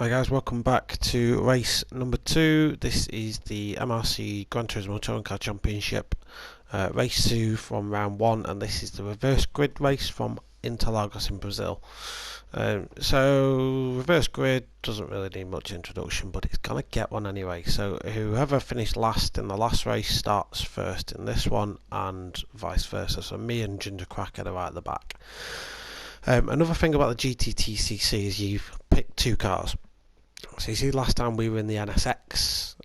Hi guys, welcome back to race number 2. This is the MRC Gran Turismo Touring Car Championship race 2 from round 1, and this is the reverse grid race from Interlagos in Brazil. So reverse grid doesn't really need much introduction, but it's gonna get one anyway. So whoever finished last in the last race starts first in this one, and vice versa. So me and Ginger Cracker are right at the back. Another thing about the GTTCC is you've picked two cars. So you see, last time we were in the NSX,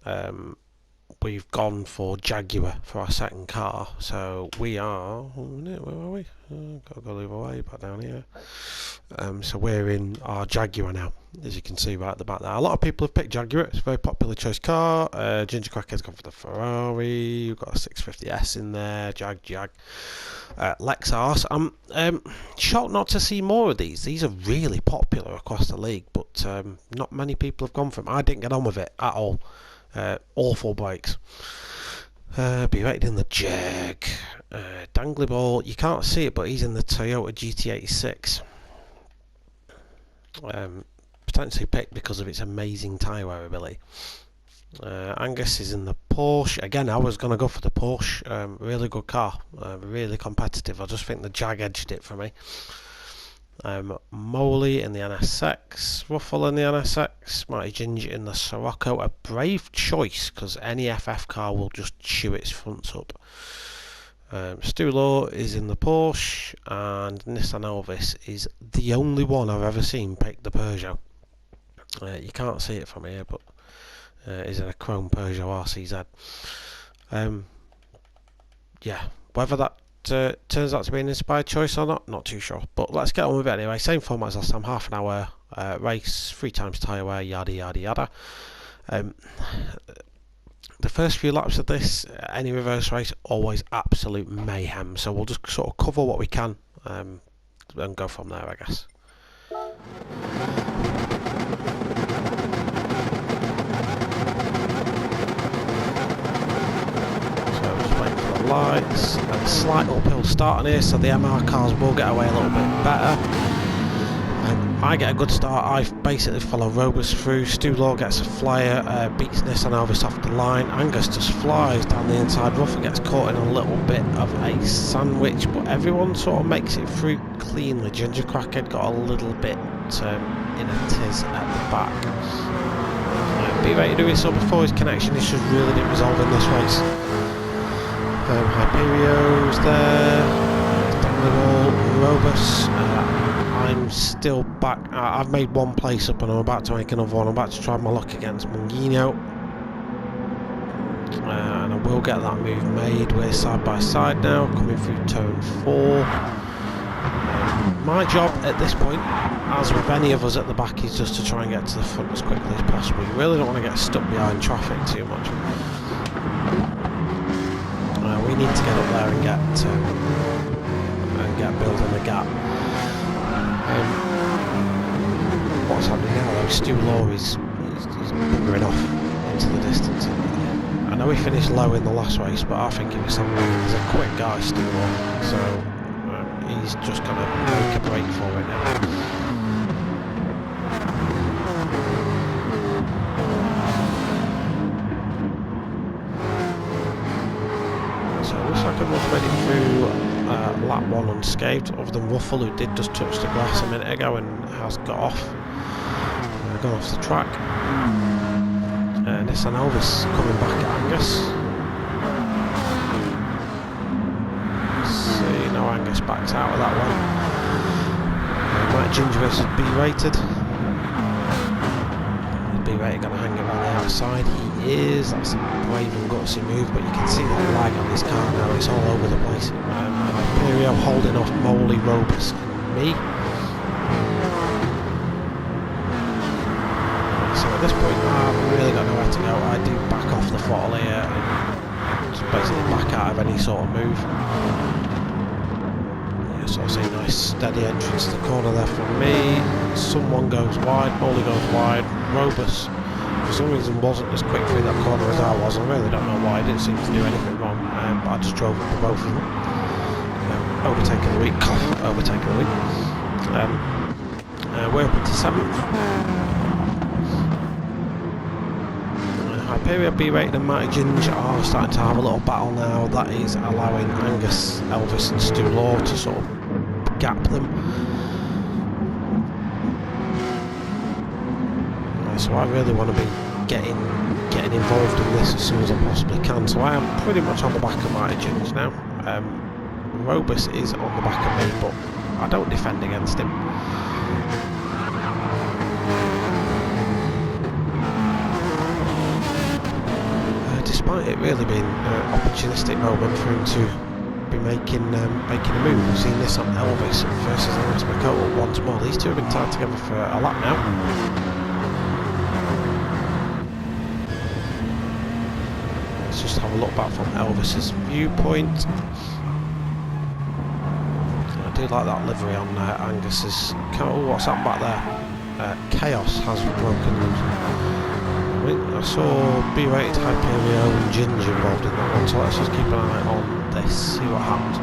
we've gone for Jaguar for our second car. So we are, where are we? Gotta go the other way, back down here. So we're in our Jaguar now, as you can see right at the back there. A lot of people have picked Jaguar. It's a very popular choice car. Ginger Cracker's gone for the Ferrari. We've got a 650S in there. Jag. Lexus. I'm shocked not to see more of these. These are really popular across the league, but not many people have gone for them. I didn't get on with it at all. Awful brakes. Be rated in the Jag. Dangly Ball, you can't see it, but he's in the Toyota GT86. Potentially picked because of its amazing tyre wear ability. Angus is in the Porsche. Again, I was going to go for the Porsche. Really good car. Really competitive. I just think the Jag edged it for me. Moley in the NSX. Ruffle in the NSX. Mighty Ginger in the Sirocco. A brave choice, because any FF car will just chew its fronts up. Stu Law is in the Porsche, and Nissan Elvis is the only one I've ever seen pick the Peugeot. You can't see it from here, but is in a chrome Peugeot RCZ. Yeah, whether that turns out to be an inspired choice or not too sure. But let's get on with it anyway. Same format as last time, half an hour race, 3 times tyre wear, yada yada yada. The first few laps of this, any reverse race, always absolute mayhem. So we'll just sort of cover what we can and go from there, I guess. Lights and slight uphill start on here, so the MR cars will get away a little bit better. I get a good start. I basically follow Robus through. Stu Law gets a flyer, beats Nissan Elvis off the line. Angus just flies down the inside rough and gets caught in a little bit of a sandwich, but everyone sort of makes it through cleanly. Ginger Cracker got a little bit in a tiz at the back. Be ready to do it so before his connection issues really didn't resolve in this race. Hyperio's there, Robus. I'm still back. I've made one place up and I'm about to make another one. I'm about to try my luck against Mungino, and I will get that move made. We're side by side now, coming through turn 4. My job at this point, as with any of us at the back, is just to try and get to the front as quickly as possible. You really don't want to get stuck behind traffic too much. We need to get up there and get building a gap. What's happening now though? Stu Law is buggering off into the distance. I know he finished low in the last race, but I think he was something. He's a quick guy, Stu Law, so he's just going to make a break for it now. Made it through lap 1 unscathed, other than Ruffle, who did just touch the grass a minute ago and has got off, gone off the track. Nissan Elvis coming back at Angus. See, no, Angus backs out of that one. Might Ginger versus B rated. B rated going to hang around the outside. He is. That's a brave and gutsy move, but you can see the lag on this car now. It's all over the place. Imperial holding off Moley, Robus and me. So at this point I've really got nowhere to go. I do back off the throttle here and just basically back out of any sort of move. Yeah, so I see a nice steady entrance to the corner there from me. Someone goes wide, Moley goes wide, Robus for some reason wasn't as quick through that corner as I was. I really don't know why. I didn't seem to do anything wrong, but I just drove up for both of them. Overtaking the week, overtaking the week. We're up into 7th. Hyperion, B-Rated and Mighty Ginger are starting to have a little battle now. That is allowing Angus, Elvis and Stu Law to sort of gap them. So I really want to be getting involved in this as soon as I possibly can. So I am pretty much on the back of Mighty Ginger now. Robus is on the back of me, but I don't defend against him. Despite it really being an opportunistic moment for him to be making a move. We've seen this on Elvis versus Alex McColl once more. These two have been tied together for a lap now. Let's just have a look back from Elvis's viewpoint. I do like that livery on Angus's. Oh, what's that back there? Chaos has broken loose. I saw B-Rated, Hyperion and Ginger involved in that one, so let's just keep an eye on this, see what happens.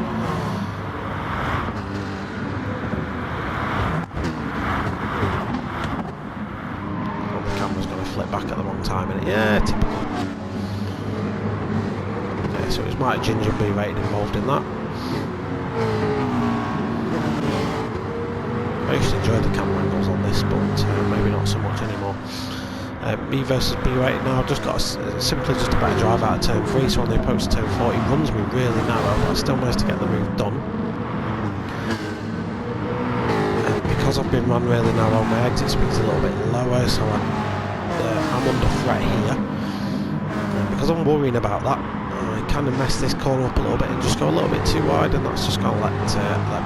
Oh, the camera's going to flip back at the wrong time, innit? Yeah, typical. Okay, so it was Mighty Ginger and B-Rated involved in that. I used to enjoy the camera angles on this, but maybe not so much anymore. Me versus B-Rated now. I've just got simply just a better drive out of turn 3, so on the approach to turn 4 he runs me really narrow, but I still managed to get the move done. Because I've been run really narrow, my exit speed's a little bit lower, so I'm under threat here. Because I'm worrying about that, I kind of mess this corner up a little bit and just go a little bit too wide, and that's just going to let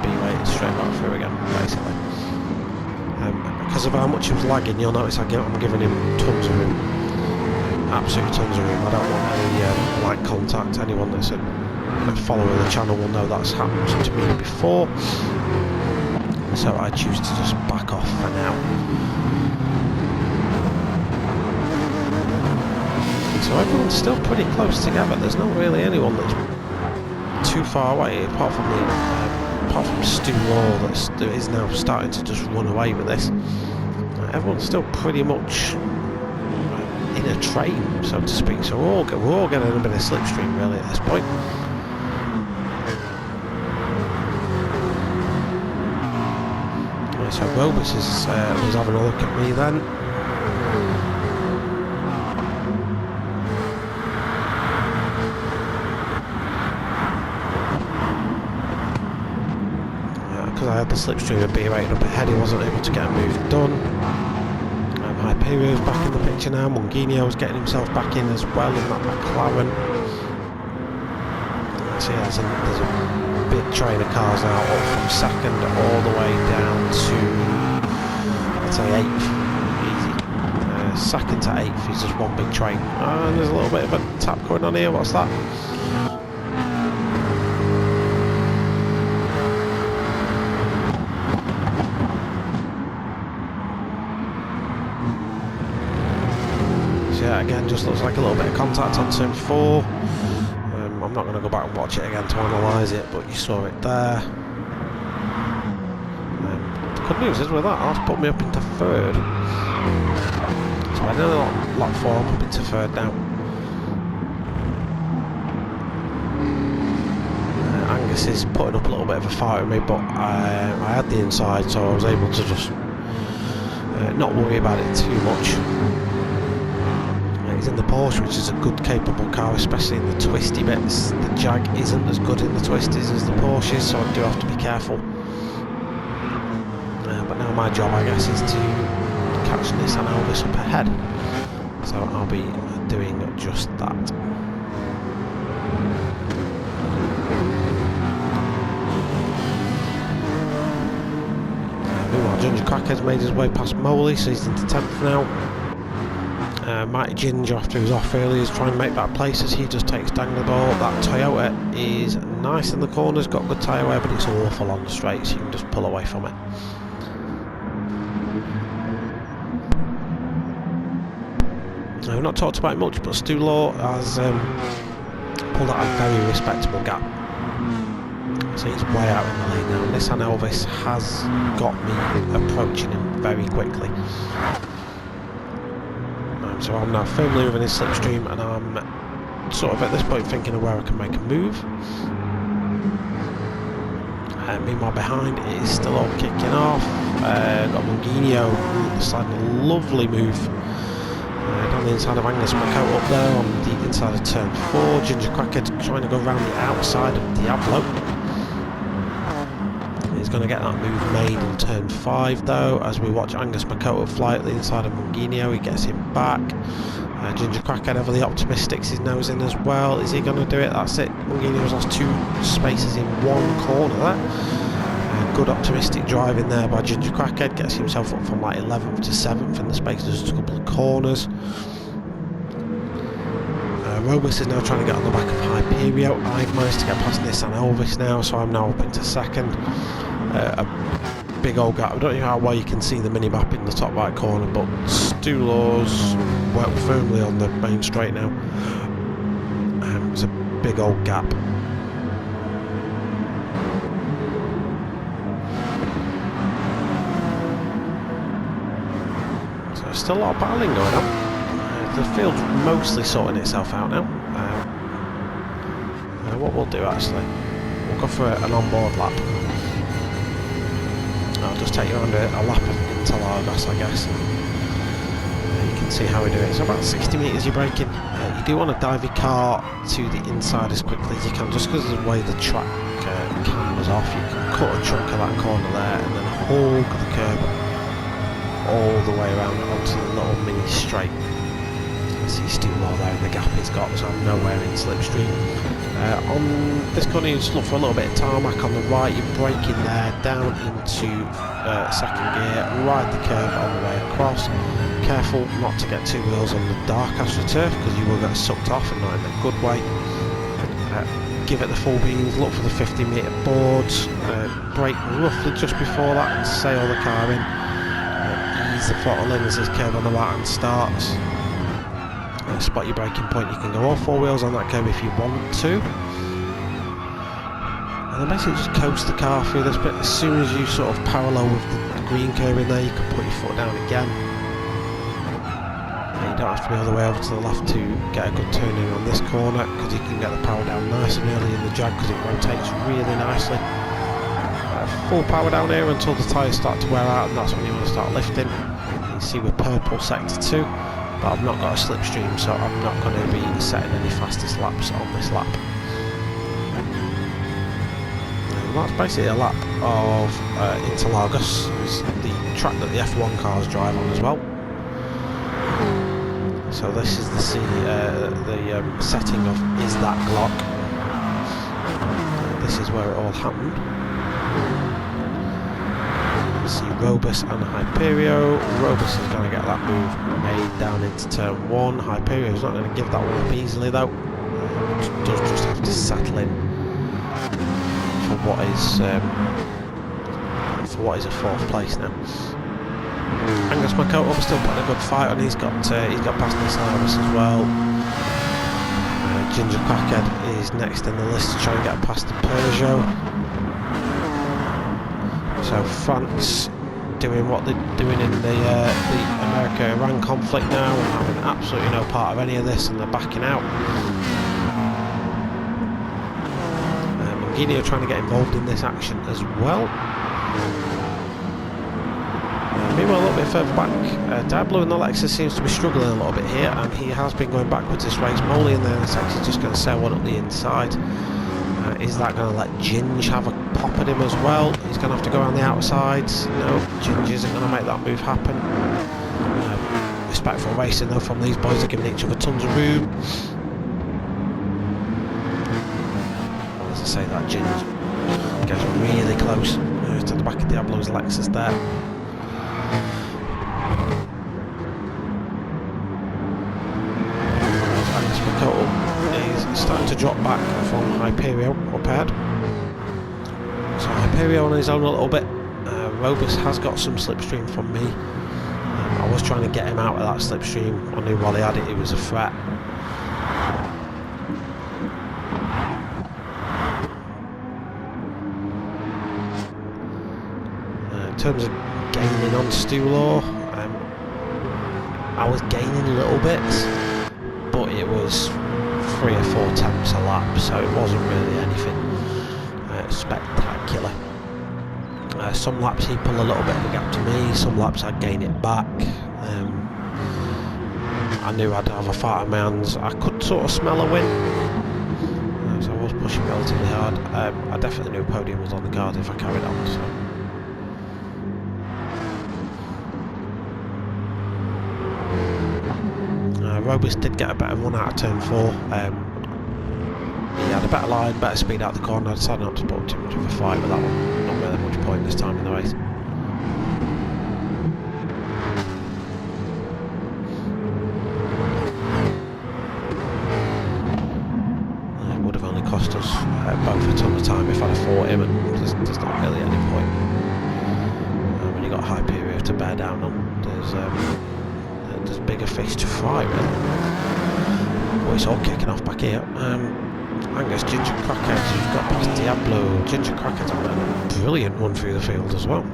B-Rated straight back through again, basically. Because of how much he was lagging, you'll notice I'm giving him tons of room, absolute tons of room. I don't want any light contact. Anyone that's a follower of the channel will know that's happened to me before, so I choose to just back off for now. So everyone's still pretty close together. There's not really anyone that's too far away, apart from Stu Law that is now starting to just run away with this. Everyone's still pretty much in a train, so to speak. So we're all getting a bit of slipstream really at this point. So Robus was having a look at me then. Because I had the slipstream of B-Rated up ahead, he wasn't able to get a move done. Hyperion's back in the picture now. Munginio's getting himself back in as well in that McLaren. So yeah, there's a big train of cars now, up from second all the way down to, I'd say 8th. Easy. Second to 8th is just one big train. And there's a little bit of a tap going on here. What's that? Again, just looks like a little bit of contact on turn 4. I'm not going to go back and watch it again to analyse it, but you saw it there. The good news is with that, that's put me up into 3rd. So I know lap 4, I'm up into 3rd now. Angus is putting up a little bit of a fight with me, but I had the inside, so I was able to just not worry about it too much. He's in the Porsche, which is a good capable car, especially in the twisty bits. The Jag isn't as good in the twisties as the Porsche is, so I do have to be careful. But now my job, I guess, is to catch Nissan Elvis up ahead. So I'll be doing just that. Meanwhile, Ginger Cracker's made his way past Moley, so he's into 10th now. Mighty Ginger, after he was off early, is trying to make that place as he just takes Dangler ball. That Toyota is nice in the corners, got good tyre wear, but it's awful on the straight, so you can just pull away from it. I've not talked about it much, but Stu Law has pulled out a very respectable gap. So he's way out in the lead now. Nissan Elvis has got me approaching him very quickly. So I'm now firmly within his slipstream, and I'm sort of at this point thinking of where I can make a move. Meanwhile behind it is still all kicking off. Got Munginio sliding a lovely move down the inside of Angus Makoto up there on the inside of turn 4. Ginger Cracker trying to go around the outside of Diablo. He's going to get that move made in turn 5 though, as we watch Angus Makoto fly at the inside of Munginio. He gets him back. Ginger Crackhead over the Optimist sticks his nose in as well. Is he going to do it? That's it. Munginio's lost 2 spaces in 1 corner there. Good optimistic drive in there by Ginger Crackhead. Gets himself up from like 11th to 7th in the space of just a couple of corners. Robus is now trying to get on the back of Hyperio. I've managed to get past Nissan Elvis now, so I'm now up into 2nd. A big old gap. I don't know how well you can see the mini map in the top right corner, but Stulor's well firmly on the main straight now. It's a big old gap. So there's still a lot of battling going on. The field's mostly sorting itself out now. What we'll do actually, we'll go for an onboard lap. I'll just take you around a lap of Interlagos, I guess. You can see how we do it. So about 60 metres you're braking. You do want to dive your car to the inside as quickly as you can, just because of the way the track cameras off. You can cut a chunk of that corner there and then hog the curb all the way around onto the little mini straight. See Stulor there in the gap he's got, so I'm nowhere in slipstream. On this corner you just look for a little bit of tarmac on the right, you're braking there, down into 2nd gear, ride the curve on the way across. Careful not to get 2 wheels on the dark AstroTurf because you will get sucked off and not in a good way. Give it the full beans, look for the 50-metre boards, brake roughly just before that and sail the car in. Ease the throttle in as this curve on the right hand starts. Spot your braking point, you can go all 4 wheels on that curve if you want to, and then basically just coast the car through this bit. As soon as you sort of parallel with the green curve in there, you can put your foot down again. And you don't have to be all the way over to the left to get a good turn in on this corner, because you can get the power down nice and early in the Jag because it rotates really nicely. Full power down here until the tyres start to wear out, and that's when you want to start lifting. You see with purple sector 2. But I've not got a slipstream, so I'm not going to be setting any fastest laps on this lap. And that's basically a lap of Interlagos. It's the track that the F1 cars drive on as well. So this is the setting of Is That Glock. This is where it all happened. See Robus and Hyperio. Robus is going to get that move made down into turn 1. Hyperio is not going to give that one up easily though. Does just have to settle in for what is a 4th place now. Angus Makoto still putting a good fight on. He's got past Nissan as well. Ginger Crackhead is next in the list to try and get past the Peugeot. So France doing what they're doing in the America-Iran conflict now, and having absolutely no part of any of this, and they're backing out. Munginio trying to get involved in this action as well. Meanwhile, a little bit further back, Diablo in the Lexus seems to be struggling a little bit here, and he has been going backwards this race. Molly in there is actually just going to sail one up the inside. Is that going to let Ginge have a pop at him as well? He's going to have to go around the outsides. No, Ginge isn't going to make that move happen. Respectful racing though from these boys, are giving each other tons of room. As I say, that Ginge gets really close to the back of Diablo's Lexus there. Angus Makoto is starting to drop back from Hyperio up ahead. So Hyperio on his own a little bit. Robus has got some slipstream from me. I was trying to get him out of that slipstream. I knew while he had it, it was a threat. In terms of gaining on Stulor, I was gaining little bits, but it was 3 or 4 tenths a lap, so it wasn't really anything spectacular. Some laps he'd pull a little bit of a gap to me, some laps I'd gain it back. I knew I'd have a fight on my hands. I could sort of smell a win, so I was pushing relatively hard. I definitely knew a podium was on the cards if I carried on. So. Robus did get a better run out of turn 4. He had a better line, better speed out of the corner. I decided not to put too much of a fight with that one. Not really much point this time in the race. It would have only cost us both a ton of time if I'd have fought him, and there's not really any point. When you've got Hyperion to bear down on, there's bigger fish to fry, really. But it's all kicking off back here. Angus, Ginger Crackhead, who's got past Diablo. Ginger Crackhead's on a brilliant run through the field as well.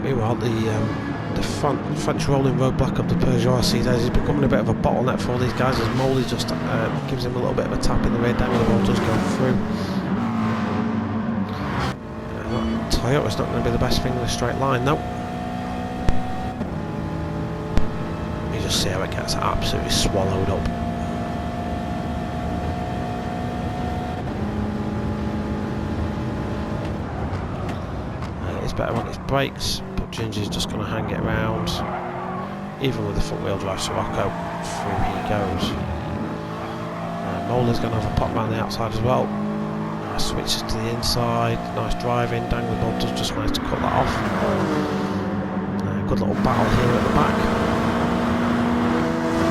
Meanwhile, the French rolling roadblock of the Peugeot RC is becoming a bit of a bottleneck for all these guys, as Moley just gives him a little bit of a tap in the rear, down the ball does go through. Toyota's not going to be the best thing in a straight line, though. You just see how it gets absolutely swallowed up. It's better on its brakes, but Ginger's just going to hang it around. Even with the front wheel drive Sirocco, through he goes. Molar's going to have a pop around the outside as well. Switches to the inside, nice driving. Dangleball does just manage to cut that off. Good little battle here at the back.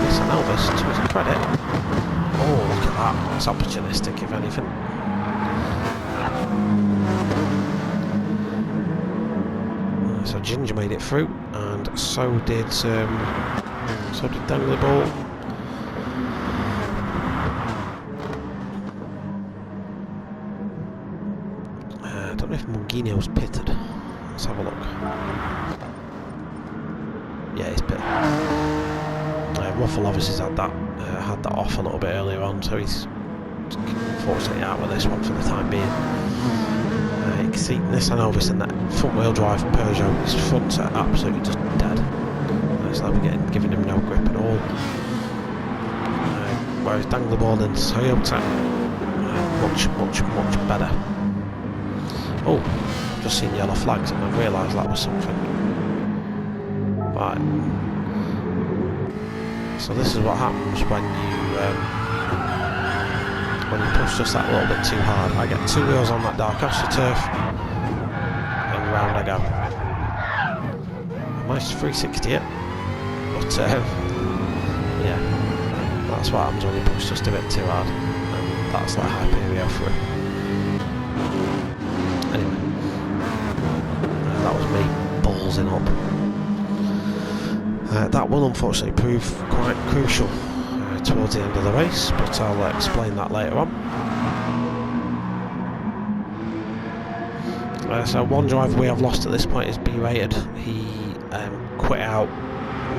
Nissan Elvis, to his credit. Oh, look at that, that's opportunistic if anything. So Ginger made it through, and so did Dangleball. I don't know if Mungino's pitted. Let's have a look. Yeah, he's pitted. Ruffle obviously had that off a little bit earlier on, so he's unfortunately out with this one for the time being. You can see Nissan Elvis and that front wheel drive Peugeot, his fronts are absolutely just dead. It's like we're giving him no grip at all. Whereas Dangleball and Toyota, much better. Oh, I've just seen yellow flags and I've realised that was something. Right. So this is what happens when you push just that little bit too hard. I get 2 wheels on that dark astroturf and round I go. I managed to 360 it, but yeah, that's what happens when you push just a bit too hard, and that's like Hyperion through. Anyway, that was me ballsing up. That will unfortunately prove quite crucial towards the end of the race, but I'll explain that later on. So one driver we have lost at this point is B-rated. He quit out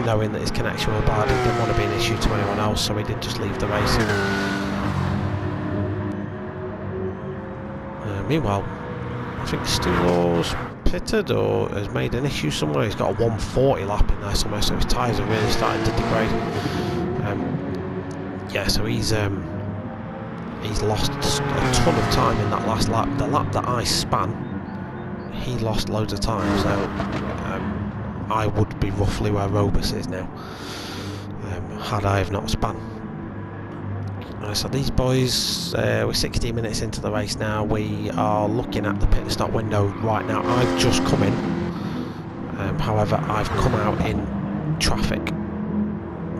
knowing that his connection was bad. He didn't want to be an issue to anyone else, so he did just leave the race. Meanwhile, I think Stulor's pitted or has made an issue somewhere. He's got a 140 lap in there somewhere, so his tyres are really starting to degrade. Yeah, so he's lost a ton of time in that last lap. The lap that I span, he lost loads of time, so I would be roughly where Robus is now, had I have not span. So these boys, we're 16 minutes into the race now. We are looking at the pit stop window right now. I've just come in, however I've come out in traffic.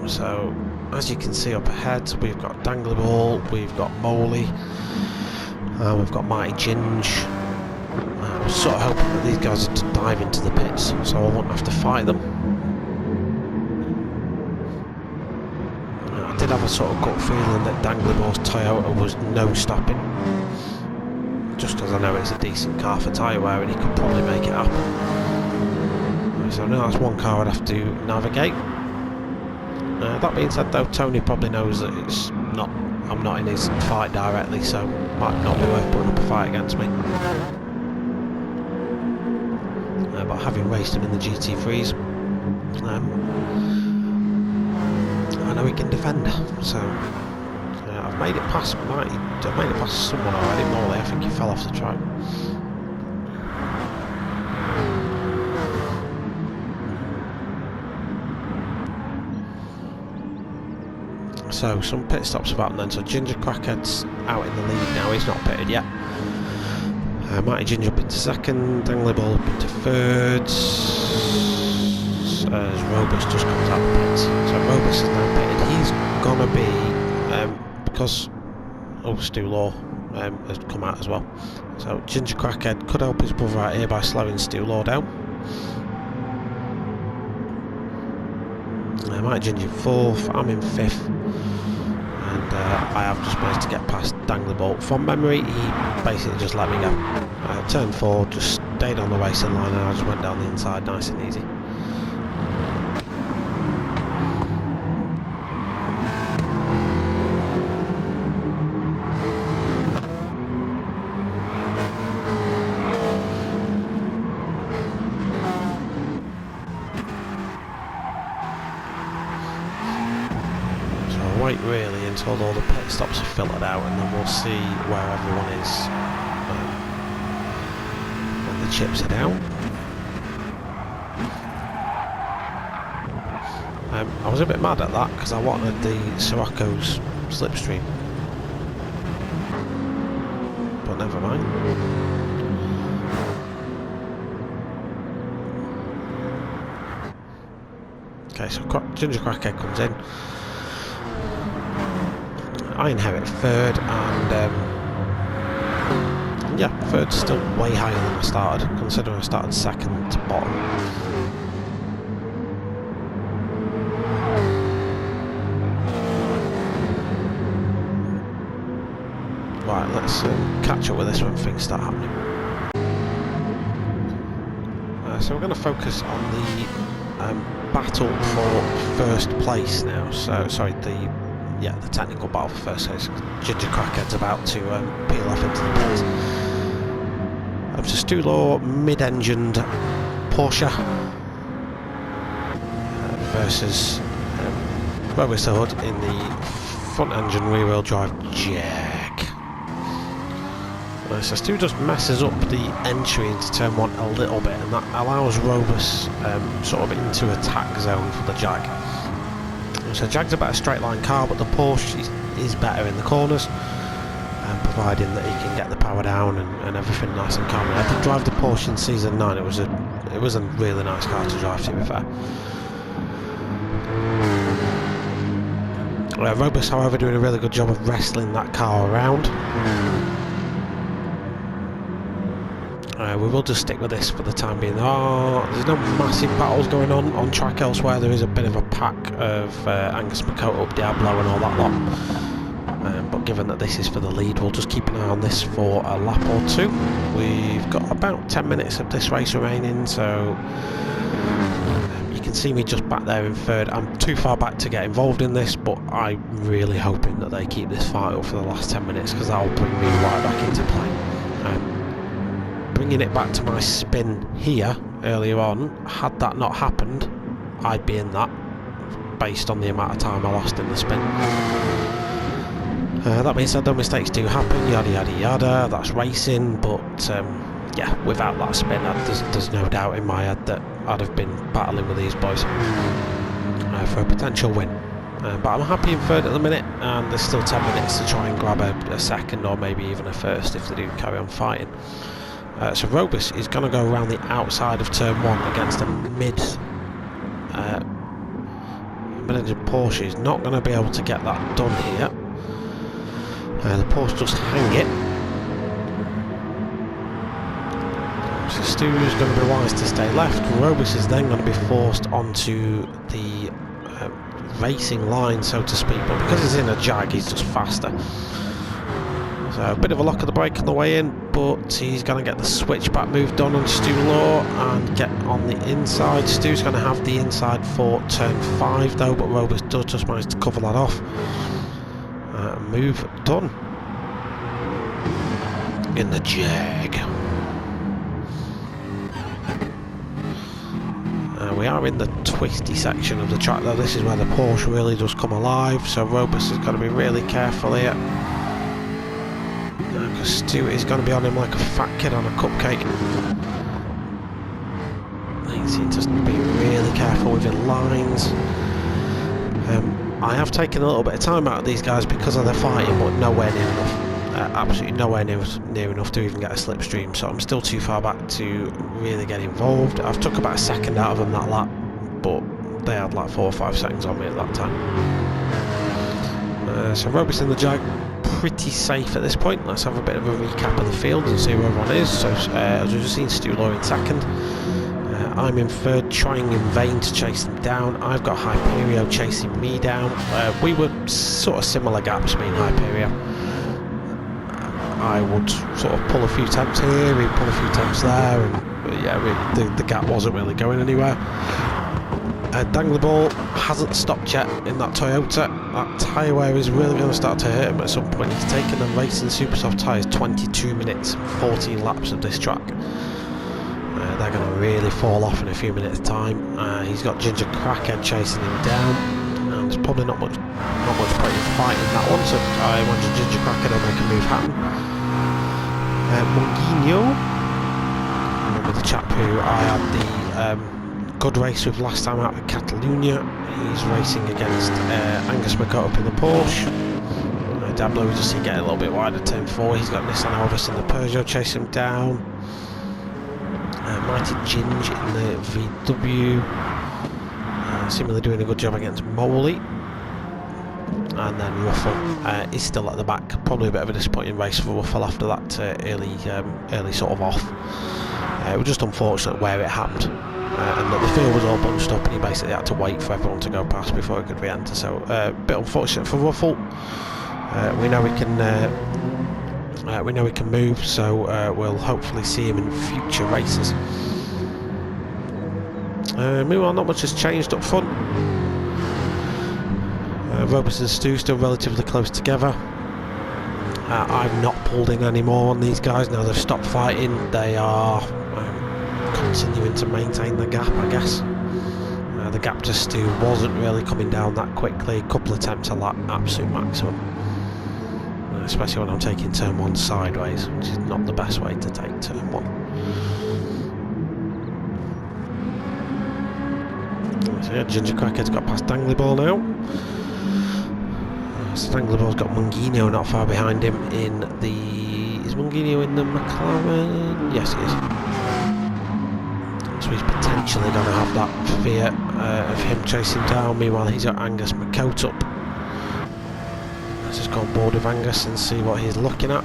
So as you can see up ahead, we've got Dangleball, we've got Moley, we've got Mighty Ginge. I was sort of hoping that these guys would dive into the pits, so I won't have to fight them. I did have a sort of gut feeling that Dangleball's Toyota was no stopping, just because I know it's a decent car for tyre wear and he could probably make it happen. So now that's one car I'd have to navigate. That being said though, Tony probably knows that I'm not in his fight directly, so might not be worth putting up a fight against me. But having raced him in the GT3s, I know he can defend. So I've made it past someone already. Morley, I think he fell off the track. So some pit stops have happened then. So Ginger Crackhead's out in the lead now. He's not pitted yet. Mighty Ginger up into second. Dangly Ball up into third. As Robus just comes out of the pits. So Robus is now pitted. He's gonna be because Stu Law has come out as well. So Ginger Crackhead could help his brother out here by slowing Stu Law down. Mighty Ginger 4th, I'm in 5th, and I have just managed to get past Dangly Bolt. From memory, he basically just let me go. Turn 4, just stayed on the racing line, and I just went down the inside nice and easy. Wait really until all the pit stops are filtered out, and then we'll see where everyone is when the chips are down. I was a bit mad at that because I wanted the Sirocco's slipstream, but never mind. Okay, so Ginger Crackhead comes in. I inherit third, and yeah, third's still way higher than I started, considering I started second to bottom. Right, let's catch up with this when things start happening. So we're going to focus on the battle for first place now. So, sorry, the technical battle for first place. Ginger Crackhead's about to peel off into the pits. Up to Stu Law, mid-engined Porsche versus Robus Hood in the front-engine rear-wheel drive Jag. So Stu just messes up the entry into turn 1 a little bit, and that allows Robus sort of into attack zone for the Jag. So Jag's a better straight line car, but the Porsche is better in the corners, providing that he can get the power down and everything nice and calm. I did drive the Porsche in season 9. It was a really nice car to drive, to be fair. Robus, however, doing a really good job of wrestling that car around. We will just stick with this for the time being. There's no massive battles going on track elsewhere. There is a bit of a pack of Angus McCote, Diablo and all that lot. But given that this is for the lead, we'll just keep an eye on this for a lap or two. We've got about 10 minutes of this race remaining, so you can see me just back there in third. I'm too far back to get involved in this, but I'm really hoping that they keep this fight up for the last 10 minutes, because that will bring me right back into play. Bringing it back to my spin here earlier on, had that not happened, I'd be in that, based on the amount of time I lost in the spin. That being said, though, mistakes do happen, yada yada yada, that's racing, but yeah, without that spin, there's no doubt in my head that I'd have been battling with these boys for a potential win. But I'm happy in third at the minute, and there's still 10 minutes to try and grab a second or maybe even a first if they do carry on fighting. So Robus is going to go around the outside of turn 1 against a mid-engine Porsche. He's not going to be able to get that done here. The Porsche just hang it. So Stu is going to be wise to stay left. Robus is then going to be forced onto the racing line, so to speak, but because he's in a Jag, he's just faster. So a bit of a lock of the brake on the way in, but he's going to get the switchback move done on Stu Law and get on the inside. Stu's going to have the inside for turn 5 though, but Robus does just manage to cover that off. Move done. In the Jag. We are in the twisty section of the track though. This is where the Porsche really does come alive, so Robus has got to be really careful here. Because Stu is going to be on him like a fat kid on a cupcake. He seems to be really careful with his lines. I have taken a little bit of time out of these guys because of their fighting, but nowhere near enough. Absolutely nowhere near enough to even get a slipstream, so I'm still too far back to really get involved. I've took about a second out of them that lap, but they had like 4 or 5 seconds on me at that time. So Robus in the Jag, pretty safe at this point. Let's have a bit of a recap of the field and see where everyone is. So as we've just seen, Stu Law in second. I'm in third, trying in vain to chase them down. I've got Hyperio chasing me down. We were sort of similar gaps, me and Hyperio. I would sort of pull a few temps here, he'd pull a few temps there, and yeah, the gap wasn't really going anywhere. Dangly Ball hasn't stopped yet in that Toyota. That tyre wear is really going to start to hurt him at some point. He's taken the Racing Super Soft tyres 22 minutes, 14 laps of this track. They're going to really fall off in a few minutes time. He's got Ginger Crackhead chasing him down, and there's probably not much point in fighting that one, so I imagine Ginger Crackhead will make a move happen. Monguinho, remember the chap who I had the good race with last time out at Catalunya. He's racing against Angus McCott up in the Porsche. Dablo, we just see getting a little bit wider turn 4. He's got Nissan Elvis in the Peugeot chasing him down. Mighty Ginge in the VW, seemingly doing a good job against Moley. And then Ruffle is still at the back. Probably a bit of a disappointing race for Ruffle after that early sort of off. It was just unfortunate where it happened, and that the field was all bunched up and he basically had to wait for everyone to go past before he could re-enter. So a bit unfortunate for Ruffle. We know we can move, so we'll hopefully see him in future races. Meanwhile, not much has changed up front. Robus and Stu still relatively close together. I've not pulled in anymore on these guys now they've stopped fighting. They are continuing to maintain the gap, I guess. The gap to Stu wasn't really coming down that quickly. A couple of attempts a lap, absolute maximum. Especially when I'm taking turn 1 sideways, which is not the best way to take turn 1. So yeah, Ginger Cracker's got past Dangly Ball now. So Dangly Ball's got Monguinho not far behind him in the... Is Monguinho in the McLaren? Yes, he is. So he's potentially going to have that fear of him chasing down. Meanwhile, he's got Angus McCoat up. Let's just go on board with Angus and see what he's looking at.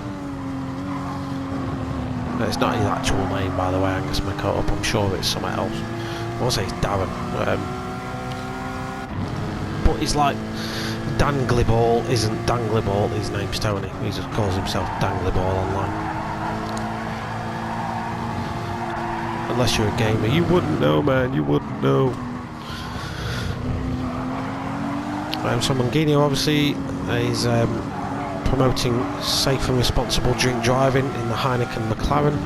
No, it's not his actual name, by the way, Angus McCoat up. I'm sure it's something else. I want to say it's Darren. But he's like... Dangly Ball isn't Dangly Ball, his name's Tony. He just calls himself Dangly Ball online. Unless you're a gamer, you wouldn't know, man, you wouldn't know. So Monguinho obviously is promoting safe and responsible drink driving in the Heineken McLaren.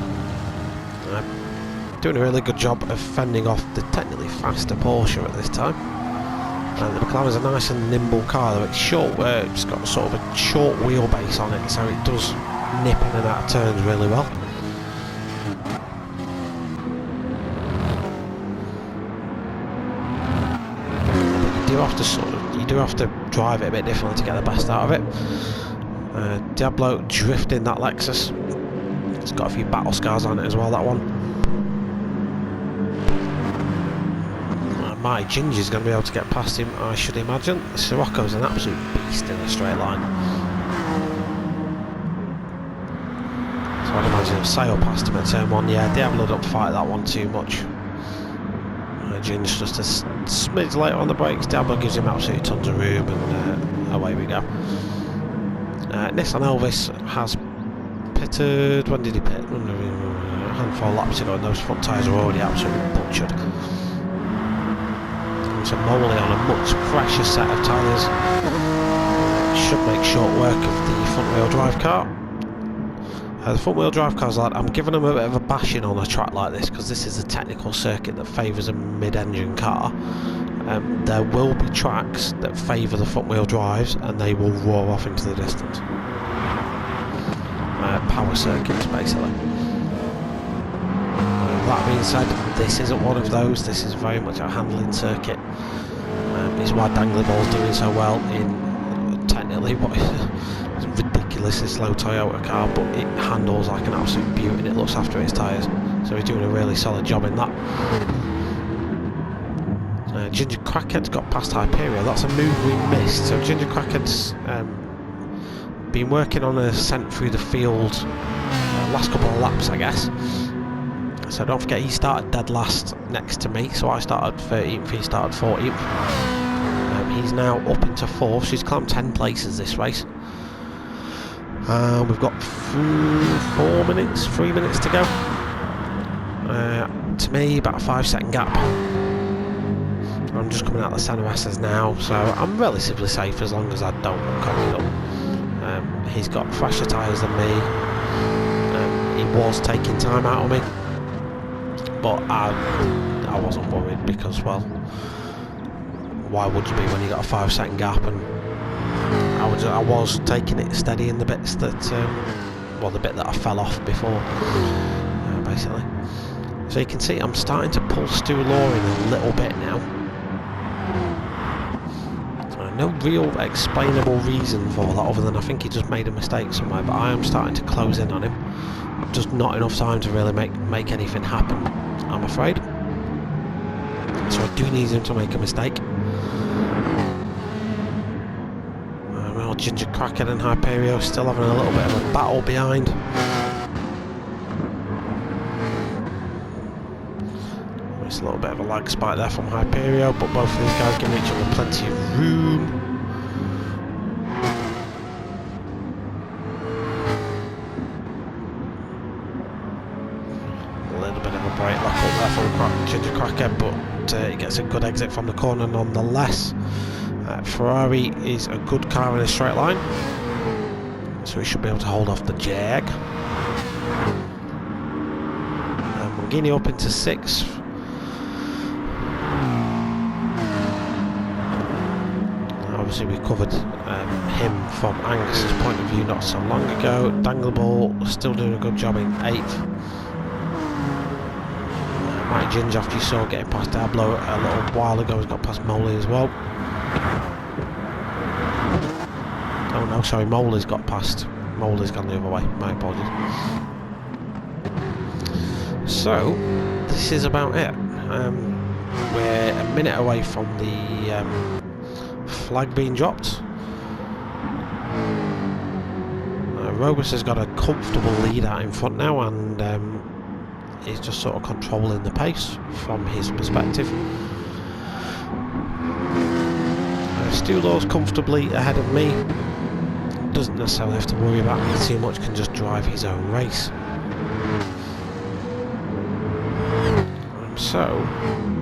Doing a really good job of fending off the technically faster Porsche at this time. The McLaren's a nice and nimble car, though it's short. It's got sort of a short wheelbase on it, so it does nip in and out of turns really well. You do have to drive it a bit differently to get the best out of it. Diablo drifting that Lexus. It's got a few battle scars on it as well, that one. My Ginger's going to be able to get past him, I should imagine. Sirocco's an absolute beast in a straight line. So I'd imagine he'll sail past him at turn 1. Yeah, Diablo don't fight that one too much. Ginger's just a smidge later on the brakes. Diablo gives him absolutely tons of room, and away we go. Nissan Elvis has pitted. When did he pit? A handful of laps ago, and those front tyres are already absolutely butchered. So Moley on a much fresher set of tyres should make short work of the front wheel drive car. The front wheel drive cars, I'm giving them a bit of a bashing on a track like this because this is a technical circuit that favours a mid-engine car. There will be tracks that favour the front wheel drives and they will roar off into the distance. Power circuits basically. That being said, this isn't one of those. This is very much a handling circuit. It's why Dangly Ball's doing so well in technically what is a ridiculously slow Toyota car, but it handles like an absolute beauty and it looks after its tyres. So he's doing a really solid job in that. Ginger Crackhead's got past Hyperia. That's a move we missed. So Ginger Crackhead's been working on a scent through the field last couple of laps, I guess. So don't forget, he started dead last next to me, so I started 13th, he started 14th. He's now up into 4th, so he's climbed 10 places this race. We've got 3 minutes to go. To me, about a 5-second gap. I'm just coming out of the San Juanes now, so I'm relatively safe as long as I don't cock it up. He's got fresher tyres than me. He was taking time out of me. But I wasn't worried because, well, why would you be when you got a 5-second gap? And I was taking it steady in the bits that, well, the bit that I fell off before, basically. So you can see I'm starting to pull Stu Law in a little bit now. No real explainable reason for that other than I think he just made a mistake somewhere, but I am starting to close in on him. Just not enough time to really make anything happen, I'm afraid. So I do need him to make a mistake. Well, Ginger Crackhead and Hyperio still having a little bit of a battle behind. It's a little bit of a lag spike there from Hyperio, but both of these guys giving each other plenty of room. A little bit of a brake lock up there from Ginger Crackhead, but he gets a good exit from the corner nonetheless. Ferrari is a good car in a straight line, so he should be able to hold off the Jag. Mangini up into 6th. Obviously we covered him from Angus's point of view not so long ago. Danglerball still doing a good job in 8th. Mike Ginge, after you saw getting past Diablo a little while ago, has got past Moley as well. Oh no, sorry, Moley's got past. Moley's gone the other way, my apologies. So, this is about it. We're a minute away from the flag being dropped. Robus has got a comfortable lead out in front now, and he's just sort of controlling the pace from his perspective. Stu Law's comfortably ahead of me. Doesn't necessarily have to worry about me too much, can just drive his own race. So,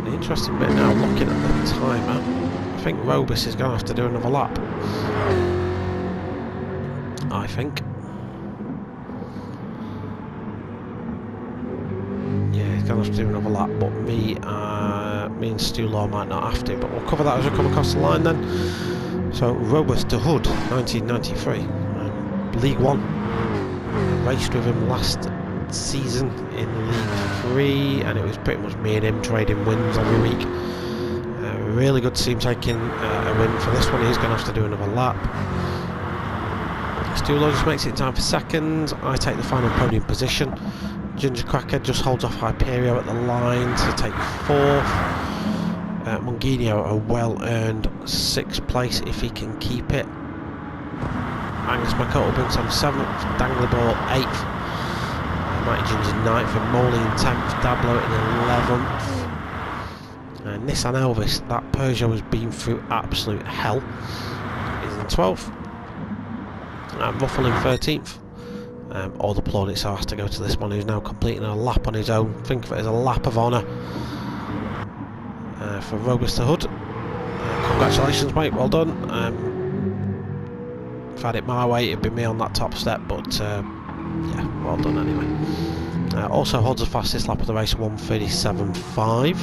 the interesting bit now, looking at the timer, I think Robus is going to have to do another lap. I think. Yeah, he's going to have to do another lap, but me and Stu Law might not have to, but we'll cover that as we come across the line then. So, Robus de Hood, 1993, League 1. I raced with him last season in League 3, and it was pretty much me and him trading wins every week. Really good to see him taking a win for this one. He's going to have to do another lap. Stu Law just makes it in time for 2nd. I take the final podium position. Ginger Crackhead just holds off Hyperio at the line to take 4th. Munginio a well-earned 6th place if he can keep it. Angus McCuttle brings on 7th. Danglerball 8th. Mighty Ginger 9th, and Moley in 10th, Dablo in 11th. Nissan Elvis, that Peugeot has been through absolute hell, is in 12th. Ruffle in 13th. All the plaudits so has to go to this one who's now completing a lap on his own. Think of it as a lap of honour for Robust the Hood. Congratulations, mate, well done. If I had it my way, it'd be me on that top step, but yeah, well done anyway. Also holds the fastest lap of the race, 1:37.5.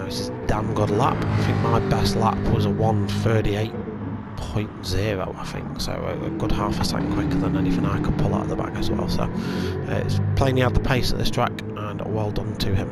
Which is a damn good lap. I think my best lap was a 1:38.0, I think, so a good half a second quicker than anything I could pull out of the bag as well. So it's plainly had the pace at this track, and well done to him.